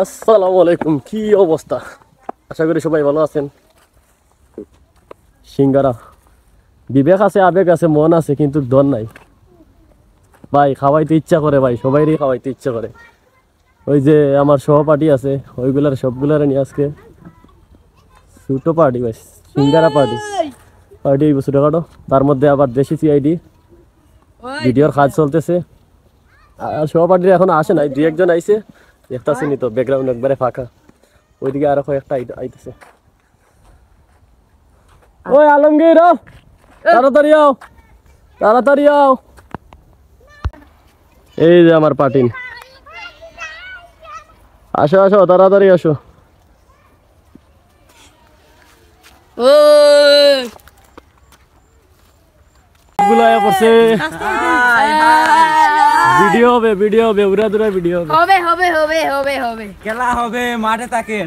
আসসালামু আলাইকুম, কি অবস্থা? আশা করি সবাই ভালো আছেন। সিঙ্গারা বিবেক আছে, আবেগ আছে, মন আছে, কিন্তু দন নাই ভাই। খাওয়াইতে ইচ্ছা করে ভাই, সবাইরই খাওয়াইতে ইচ্ছা করে। ওই যে আমার সহপাঠী আছে, ওইগুলার সবগুলার নিয়ে আজকে ছোটো পার্টি ভাই, সিঙ্গারা পার্টি। পার্টি এই ছোটোখাটো, তার মধ্যে আবার দেশি সিআইডি ভিডিওর কাজ চলতেছে। আর সহপাঠীরা এখন আসে নাই, দুই একজন আইছে, দেখতেছি নি তো, ব্যাকগ্রাউন্ড একবারে ফাঁকা। ওইদিকে আরো কয়েকটা আইতেছে। ওই আলমগীর আও, তাড়াতাড়ি আও, তাড়াতাড়ি আও। এই যে আমার পাটিন, আসো আসো, তাড়াতাড়ি আসো। গুলায়া পড়ছে, ভিডিও হবে, ভিডিও হবে, উড়া দুরা ভিডিও হবে। হবে হবে হবে হবে হবে খেলা হবে, মাঠে থাকেন।